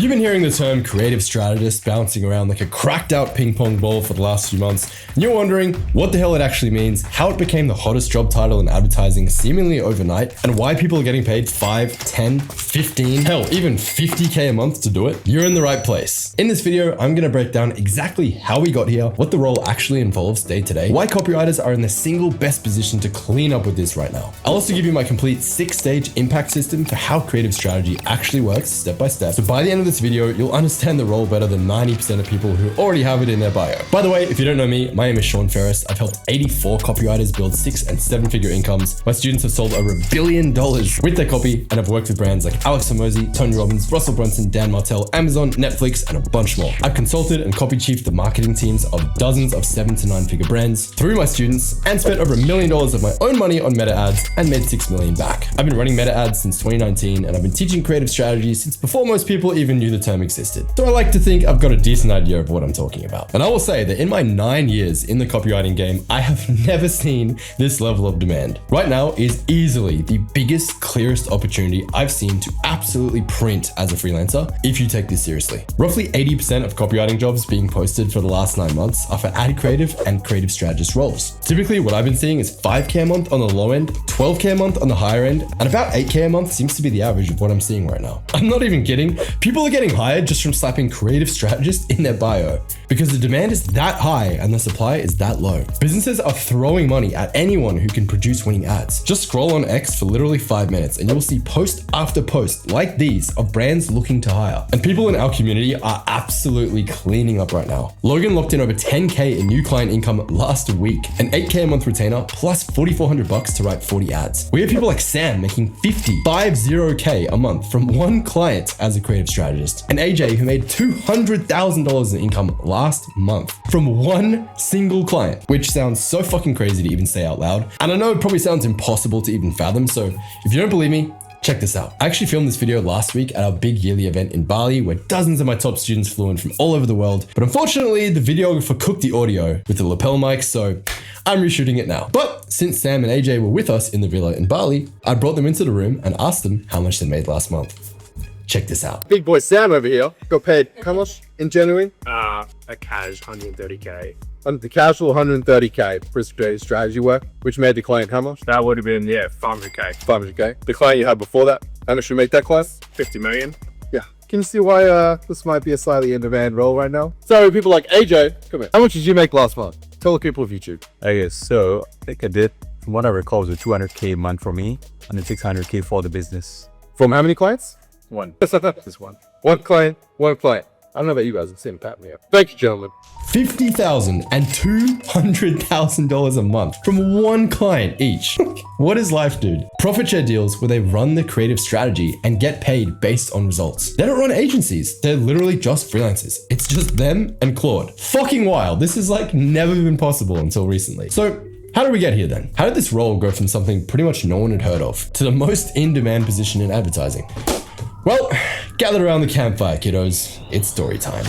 You've been hearing the term creative strategist bouncing around like a cracked out ping pong ball for the last few months, and you're wondering what the hell it actually means, how it became the hottest job title in advertising seemingly overnight, and why people are getting paid 5, 10, 15, hell, even 50k a month to do it. You're in the right place. In this video, I'm going to break down exactly how we got here, what the role actually involves day to day, why copywriters are in the single best position to clean up with this right now. I'll also give you my complete 6-stage impact system for how creative strategy actually works step by step. So by the end of this video, you'll understand the role better than 90% of people who already have it in their bio. By the way, if you don't know me, my name is Ferres. I've helped 84 copywriters build 6- and 7-figure incomes. My students have sold over $1 billion with their copy, and I've worked with brands like Alex Hormozy, Tony Robbins, Russell Brunson, Dan Martell, Amazon, Netflix, and a bunch more. I've consulted and copy chiefed the marketing teams of dozens of 7- to 9-figure brands through my students, and spent over $1 million of my own money on meta ads and made $6 million back. I've been running meta ads since 2019, and I've been teaching creative strategy since before most people even knew the term existed. So I like to think I've got a decent idea of what I'm talking about. And I will say that in my 9 years in the copywriting game, I have never seen this level of demand. Right now is easily the biggest, clearest opportunity I've seen to absolutely print as a freelancer if you take this seriously. Roughly 80% of copywriting jobs being posted for the last 9 months are for ad creative and creative strategist roles. Typically what I've been seeing is 5k a month on the low end, 12k a month on the higher end, and about 8k a month seems to be the average of what I'm seeing right now. I'm not even kidding. People are getting hired just from slapping creative strategist in their bio because the demand is that high and the supply is that low. Businesses are throwing money at anyone who can produce winning ads. Just scroll on X for literally 5 minutes and you'll see post after post like these of brands looking to hire. And people in our community are absolutely cleaning up right now. Logan locked in over 10k in new client income last week, an 8k a month retainer plus $4,400 to write 40 ads. We have people like Sam making 50k a month from one client as a creative strategist, and AJ who made $200,000 in income last month from one single client, which sounds so fucking crazy to even say out loud. And I know it probably sounds impossible to even fathom, so if you don't believe me, check this out. I actually filmed this video last week at our big yearly event in Bali where dozens of my top students flew in from all over the world. But unfortunately, the videographer cooked the audio with the lapel mic, so I'm reshooting it now. But since Sam and AJ were with us in the villa in Bali, I brought them into the room and asked them how much they made last month. Check this out. Big boy Sam over here got paid how much in January? A cash 130k. The casual 130k for his creative strategy work, which made the client how much? That would have been 500k. 500k. The client you had before that, how much should make that client? 50 million. Yeah. Can you see why this might be a slightly in-demand role right now? So people like AJ, come here. How much did you make last month? Tell the people of YouTube. Okay, so I think I did, from what I recall, it was a 200k a month for me and then 600k for the business. From how many clients? One. Just one. One client, one client. I don't know about you guys, it's same pattern here. Thank you, gentlemen. $50,000 and $200,000 a month from one client each. What is life, dude? Profit share deals where they run the creative strategy and get paid based on results. They don't run agencies. They're literally just freelancers. It's just them and Claude. Fucking wild. This is like never been possible until recently. So how did we get here then? How did this role go from something pretty much no one had heard of to the most in-demand position in advertising? Well, gather around the campfire, kiddos. It's story time.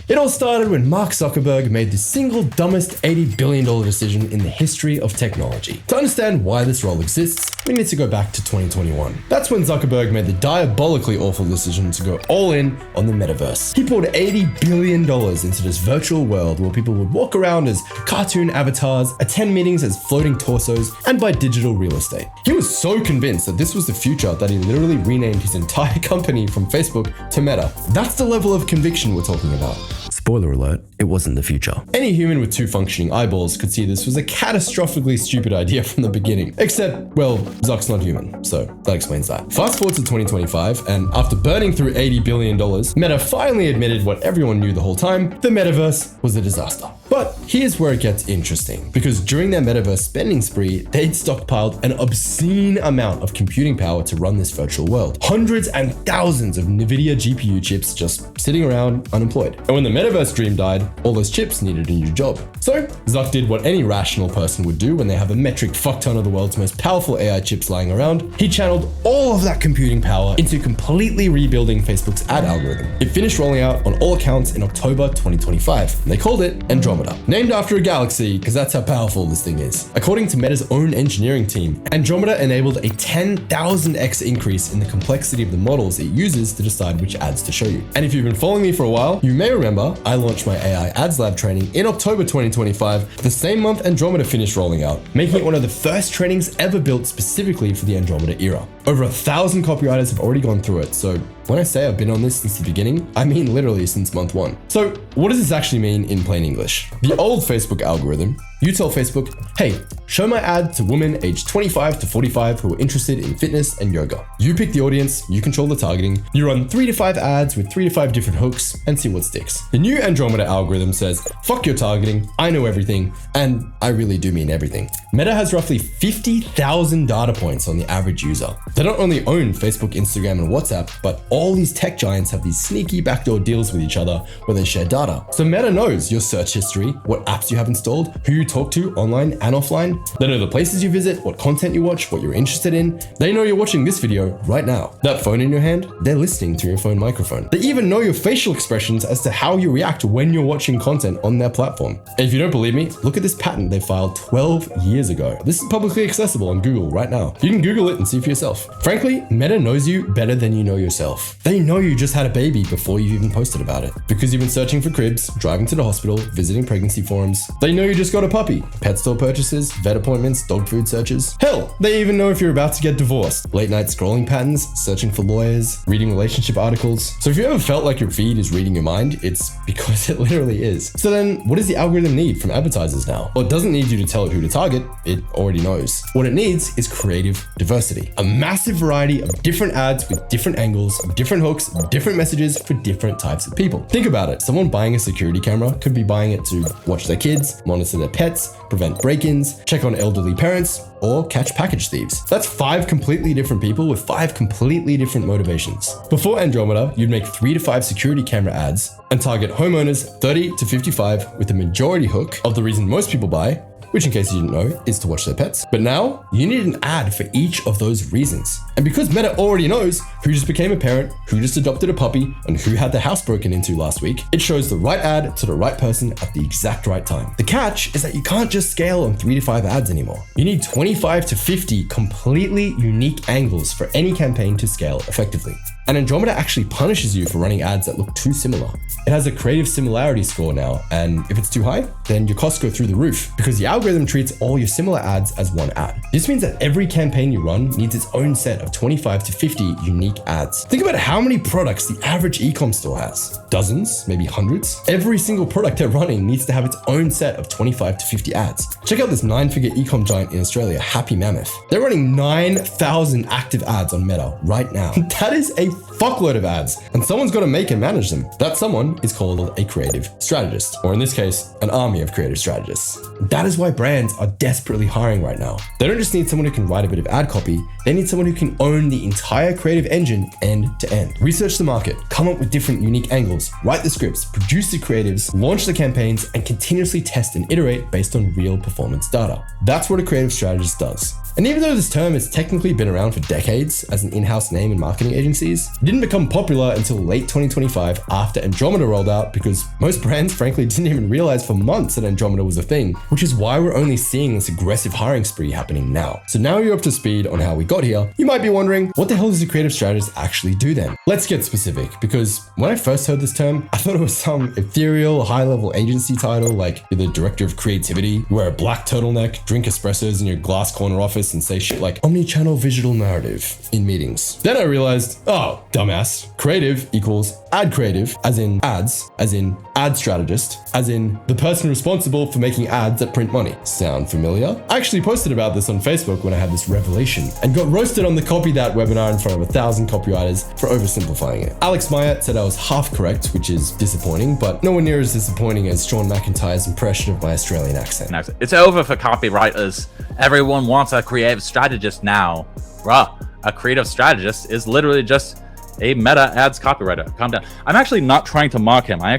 It all started when Mark Zuckerberg made the single dumbest $80 billion decision in the history of technology. To understand why this role exists, we need to go back to 2021. That's when Zuckerberg made the diabolically awful decision to go all in on the metaverse. He poured $80 billion into this virtual world where people would walk around as cartoon avatars, attend meetings as floating torsos, and buy digital real estate. He was so convinced that this was the future that he literally renamed his entire company from Facebook to Meta. That's the level of conviction we're talking about. Spoiler alert, it wasn't the future. Any human with 2 functioning eyeballs could see this was a catastrophically stupid idea from the beginning. Except, well, Zuck's not human, so that explains that. Fast forward to 2025, and after burning through $80 billion, Meta finally admitted what everyone knew the whole time: the metaverse was a disaster. But here's where it gets interesting, because during their metaverse spending spree, they'd stockpiled an obscene amount of computing power to run this virtual world. Hundreds and thousands of NVIDIA GPU chips just sitting around unemployed. And when the metaverse dream died, all those chips needed a new job. So Zuck did what any rational person would do when they have a metric fuckton of the world's most powerful AI chips lying around. He channeled all of that computing power into completely rebuilding Facebook's ad algorithm. It finished rolling out on all accounts in October 2025, and they called it Andromeda. Andromeda. Named after a galaxy, because that's how powerful this thing is. According to Meta's own engineering team, Andromeda enabled a 10,000x increase in the complexity of the models it uses to decide which ads to show you. And if you've been following me for a while, you may remember I launched my AI Ads Lab training in October 2025, the same month Andromeda finished rolling out, making it one of the first trainings ever built specifically for the Andromeda era. Over 1,000 copywriters have already gone through it, so when I say I've been on this since the beginning, I mean literally since month 1. So what does this actually mean in plain English? The old Facebook algorithm, you tell Facebook, hey, show my ad to women aged 25 to 45 who are interested in fitness and yoga. You pick the audience, you control the targeting, you run 3 to 5 ads with 3 to 5 different hooks and see what sticks. The new Andromeda algorithm says, fuck your targeting, I know everything, and I really do mean everything. Meta has roughly 50,000 data points on the average user. They don't only own Facebook, Instagram, and WhatsApp, but all these tech giants have these sneaky backdoor deals with each other where they share data. So Meta knows your search history, what apps you have installed, who you talk to online and offline. They know the places you visit, what content you watch, what you're interested in. They know you're watching this video right now. That phone in your hand, they're listening to your phone microphone. They even know your facial expressions as to how you react when you're watching content on their platform. And if you don't believe me, look at this patent they filed 12 years ago. This is publicly accessible on Google right now. You can Google it and see for yourself. Frankly, Meta knows you better than you know yourself. They know you just had a baby before you even posted about it. Because you've been searching for cribs, driving to the hospital, visiting pregnancy forums. They know you just got a puppy, pet store purchases, vet appointments, dog food searches. Hell, they even know if you're about to get divorced. Late night scrolling patterns, searching for lawyers, reading relationship articles. So if you ever felt like your feed is reading your mind, it's because it literally is. So then what does the algorithm need from advertisers now? Well, it doesn't need you to tell it who to target. It already knows. What it needs is creative diversity. A massive variety of different ads with different angles, different hooks, different messages for different types of people. Think about it. Someone buying a security camera could be buying it to watch their kids, monitor their pets, prevent break-ins, check on elderly parents, or catch package thieves. That's 5 completely different people with 5 completely different motivations. Before Andromeda, you'd make 3 to 5 security camera ads and target homeowners 30 to 55 with the majority hook of the reason most people buy, which in case you didn't know, is to watch their pets. But now, you need an ad for each of those reasons. And because Meta already knows who just became a parent, who just adopted a puppy, and who had their house broken into last week, it shows the right ad to the right person at the exact right time. The catch is that you can't just scale on 3 to 5 ads anymore. You need 25 to 50 completely unique angles for any campaign to scale effectively. And Andromeda actually punishes you for running ads that look too similar. It has a creative similarity score now, and if it's too high, then your costs go through the roof because the algorithm treats all your similar ads as one ad. This means that every campaign you run needs its own set of 25 to 50 unique ads. Think about how many products the average e-com store has. Dozens, maybe hundreds. Every single product they're running needs to have its own set of 25 to 50 ads. Check out this 9-figure e-com giant in Australia, Happy Mammoth. They're running 9,000 active ads on Meta right now. That is a fuckload of ads, and someone's got to make and manage them. That someone is called a creative strategist, or in this case, an army of creative strategists. That is why brands are desperately hiring right now. They don't just need someone who can write a bit of ad copy, they need someone who can own the entire creative engine end to end. Research the market, come up with different unique angles, write the scripts, produce the creatives, launch the campaigns, and continuously test and iterate based on real performance data. That's what a creative strategist does. And even though this term has technically been around for decades as an in-house name in marketing agencies, it didn't become popular until late 2025 after Andromeda rolled out because most brands frankly didn't even realize for months that Andromeda was a thing, which is why we're only seeing this aggressive hiring spree happening now. So now you're up to speed on how we got here, you might be wondering, what the hell does a creative strategist actually do then? Let's get specific, because when I first heard this term, I thought it was some ethereal high-level agency title like you're the director of creativity, you wear a black turtleneck, drink espressos in your glass corner office and say shit like omni-channel visual narrative in meetings. Then I realized, oh, dumbass, creative equals ad creative, as in ads, as in ad strategist, as in the person responsible for making ads that print money. Sound familiar? I actually posted about this on Facebook when I had this revelation and got roasted on the Copy That webinar in front of 1,000 copywriters for oversimplifying it. Alex Myatt said I was half correct, which is disappointing, but nowhere near as disappointing as Sean McIntyre's impression of my Australian accent. It's over for copywriters. Everyone wants a creative strategist now. Bruh, a creative strategist is literally just a meta ads copywriter. Calm down. I'm actually not trying to mock him. I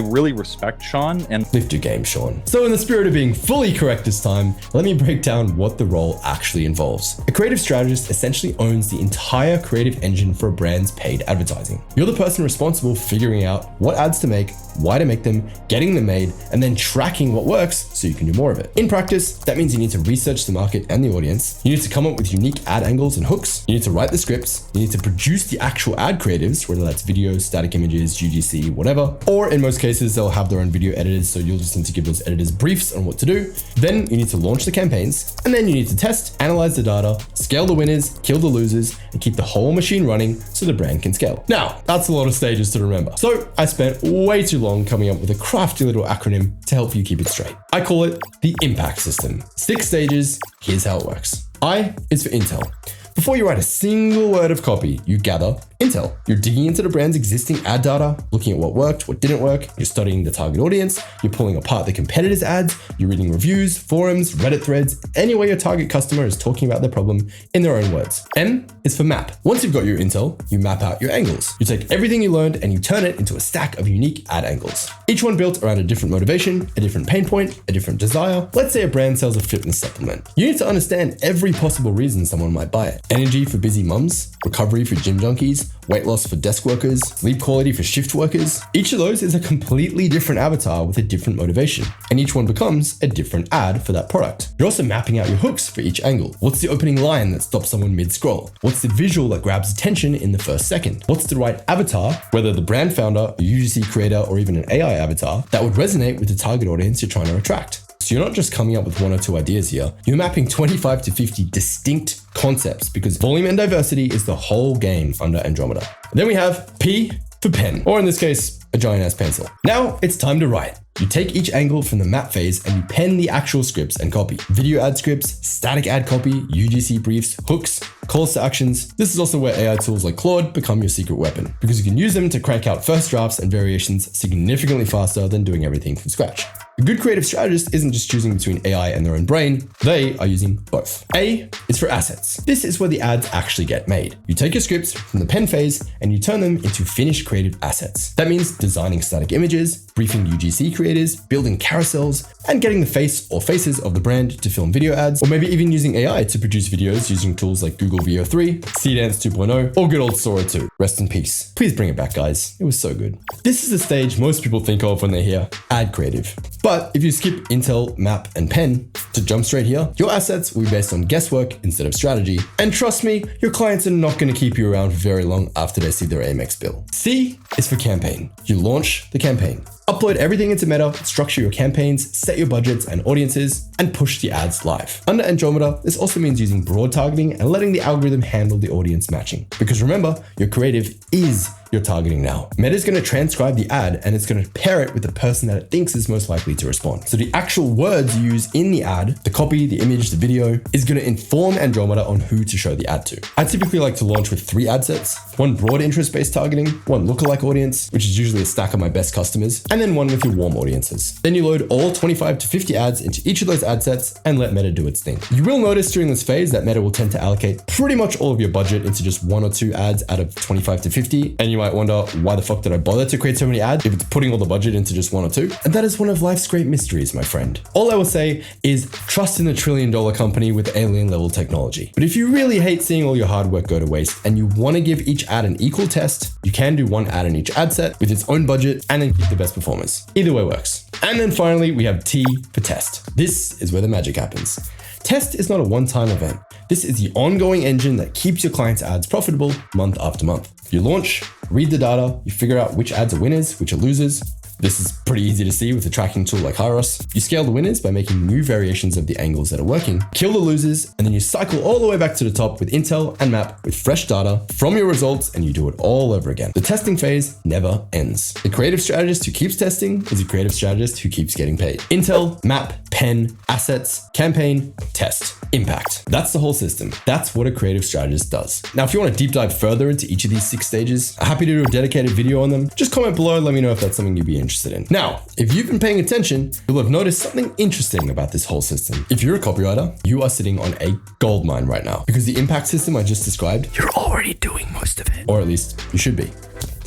really respect Sean, and Lift your game, Sean. So in the spirit of being fully correct this time, let me break down what the role actually involves. A creative strategist essentially owns the entire creative engine for a brand's paid advertising. You're the person responsible for figuring out what ads to make, why to make them, getting them made, and then tracking what works so you can do more of it. In practice, that means you need to research the market and the audience. You need to come up with unique ad angles and hooks. You need to write the scripts. You need to produce the actual ad creatives, whether that's videos, static images, UGC, whatever. Or in most cases, they'll have their own video editors, so you'll just need to give those editors briefs on what to do. Then you need to launch the campaigns, and then you need to test, analyze the data, scale the winners, kill the losers, and keep the whole machine running so the brand can scale. Now, that's a lot of stages to remember. So I spent way too long coming up with a crafty little acronym to help you keep it straight. I call it the impact system. 6 stages, here's how it works. I is for intel. Before you write a single word of copy, you gather intel. You're digging into the brand's existing ad data, looking at what worked, what didn't work. You're studying the target audience. You're pulling apart the competitors' ads. You're reading reviews, forums, Reddit threads, anywhere your target customer is talking about their problem in their own words. M is for map. Once you've got your intel, you map out your angles. You take everything you learned and you turn it into a stack of unique ad angles. Each one built around a different motivation, a different pain point, a different desire. Let's say a brand sells a fitness supplement. You need to understand every possible reason someone might buy it. Energy for busy mums, recovery for gym junkies, weight loss for desk workers, sleep quality for shift workers. Each of those is a completely different avatar with a different motivation, and each one becomes a different ad for that product. You're also mapping out your hooks for each angle. What's the opening line that stops someone mid-scroll? What's the visual that grabs attention in the first second? What's the right avatar, whether the brand founder, a UGC creator, or even an AI avatar, that would resonate with the target audience you're trying to attract? So you're not just coming up with 1 or 2 ideas here, you're mapping 25 to 50 distinct concepts, because volume and diversity is the whole game under Andromeda. And then we have P for pen, or in this case, a giant ass pencil. Now it's time to write. You take each angle from the map phase and you pen the actual scripts and copy. Video ad scripts, static ad copy, UGC briefs, hooks, calls to actions. This is also where AI tools like Claude become your secret weapon, because you can use them to crank out first drafts and variations significantly faster than doing everything from scratch. A good creative strategist isn't just choosing between AI and their own brain, they are using both. A is for assets. This is where the ads actually get made. You take your scripts from the pen phase and you turn them into finished creative assets. That means designing static images, briefing UGC creators, building carousels, and getting the face or faces of the brand to film video ads, or maybe even using AI to produce videos using tools like Google VO3, Seedance 2.0, or good old Sora 2. Rest in peace. Please bring it back, guys. It was so good. This is the stage most people think of when they hear ad creative. But if you skip Intel, Map, and Pen to jump straight here, your assets will be based on guesswork instead of strategy. And trust me, your clients are not going to keep you around for very long after they see their Amex bill. C is for campaign. You launch the campaign. Upload everything into Meta, structure your campaigns, set your budgets and audiences, and push the ads live. Under Andromeda, this also means using broad targeting and letting the algorithm handle the audience matching. Because remember, your creative is your targeting now. Meta is going to transcribe the ad and it's going to pair it with the person that it thinks is most likely to respond. So the actual words you use in the ad, the copy, the image, the video, is going to inform Andromeda on who to show the ad to. I typically like to launch with 3 ad sets, one broad interest-based targeting, one lookalike audience, which is usually a stack of my best customers, and then one with your warm audiences. Then you load all 25 to 50 ads into each of those ad sets and let Meta do its thing. You will notice during this phase that Meta will tend to allocate pretty much all of your budget into just 1 or 2 ads out of 25 to 50, and you might wonder, why the fuck did I bother to create so many ads if it's putting all the budget into just 1 or 2? And that is one of life's great mysteries, my friend. All I will say is trust in the $1 trillion company with alien level technology. But if you really hate seeing all your hard work go to waste and you want to give each ad an equal test, you can do 1 ad in each ad set with its own budget and then keep the best performers. Either way works. And then finally, we have T for test. This is where the magic happens. Test is not a one-time event. This is the ongoing engine that keeps your clients' ads profitable month after month. You launch, read the data, you figure out which ads are winners, which are losers. This is pretty easy to see with a tracking tool like Ferres. You scale the winners by making new variations of the angles that are working, kill the losers, and then you cycle all the way back to the top with Intel and Map with fresh data from your results, and you do it all over again. The testing phase never ends. The creative strategist who keeps testing is a creative strategist who keeps getting paid. Intel, Map, Pen, assets, campaign, test, impact. That's the whole system. That's what a creative strategist does. Now, if you want to deep dive further into each of these 6 stages, I'm happy to do a dedicated video on them. Just comment below and let me know if that's something you'd be interested interested in. Now, if you've been paying attention, you'll have noticed something interesting about this whole system. If you're a copywriter, you are sitting on a gold mine right now because the impact system I just described, you're already doing most of it. Or at least you should be.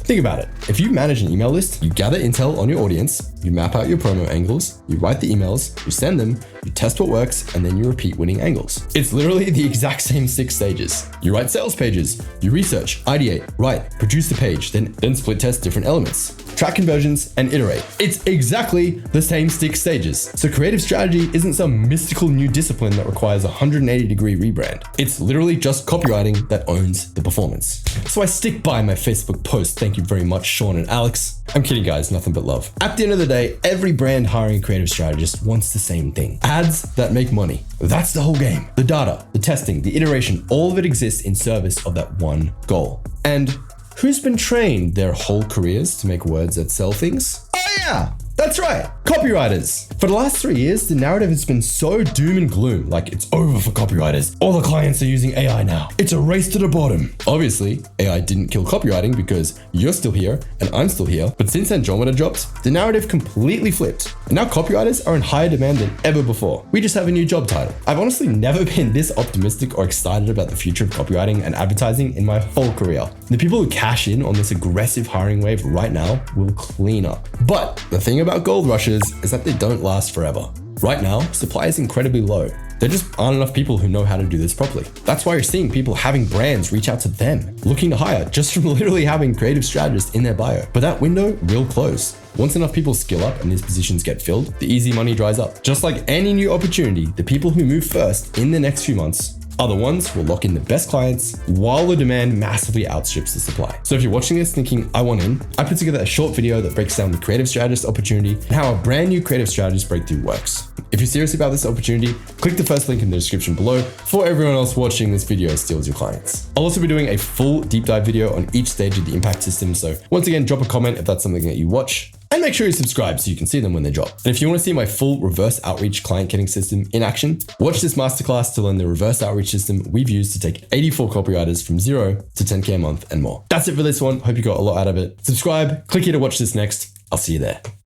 Think about it. If you manage an email list, you gather intel on your audience, you map out your promo angles, you write the emails, you send them, you test what works, and then you repeat winning angles. It's literally the exact same 6 stages. You write sales pages, you research, ideate, write, produce the page, then split test different elements, track conversions, and iterate. It's exactly the same 6 stages. So creative strategy isn't some mystical new discipline that requires a 180-degree rebrand. It's literally just copywriting that owns the performance. So I stick by my Facebook post. Thank you very much, Sean and Alex. I'm kidding, guys, nothing but love. At the end of the day, every brand hiring a creative strategist wants the same thing. Ads that make money. That's the whole game. The data, the testing, the iteration, all of it exists in service of that one goal. And who's been trained their whole careers to make words that sell things? Oh yeah, that's right, copywriters. For the last 3 years, the narrative has been so doom and gloom, like it's over for copywriters. All the clients are using AI now. It's a race to the bottom. Obviously, AI didn't kill copywriting because you're still here and I'm still here. But since Andromeda dropped, the narrative completely flipped. And now copywriters are in higher demand than ever before. We just have a new job title. I've honestly never been this optimistic or excited about the future of copywriting and advertising in my whole career. The people who cash in on this aggressive hiring wave right now will clean up. But the thing about gold rushes is that they don't last forever. Right now, supply is incredibly low. There just aren't enough people who know how to do this properly. That's why you're seeing people having brands reach out to them, looking to hire just from literally having creative strategists in their bio. But that window will close. Once enough people skill up and these positions get filled, the easy money dries up. Just like any new opportunity, the people who move first in the next few months are the ones who will lock in the best clients while the demand massively outstrips the supply. So if you're watching this thinking, I want in, I put together a short video that breaks down the creative strategist opportunity and how a brand new creative strategist breakthrough works. If you're serious about this opportunity, click the first link in the description below before everyone else watching this video steals your clients. I'll also be doing a full deep dive video on each stage of the impact system. So once again, drop a comment if that's something that you watch. And make sure you subscribe so you can see them when they drop. And if you want to see my full reverse outreach client getting system in action, watch this masterclass to learn the reverse outreach system we've used to take 84 copywriters from 0 to 10K a month and more. That's it for this one. Hope you got a lot out of it. Subscribe, click here to watch this next. I'll see you there.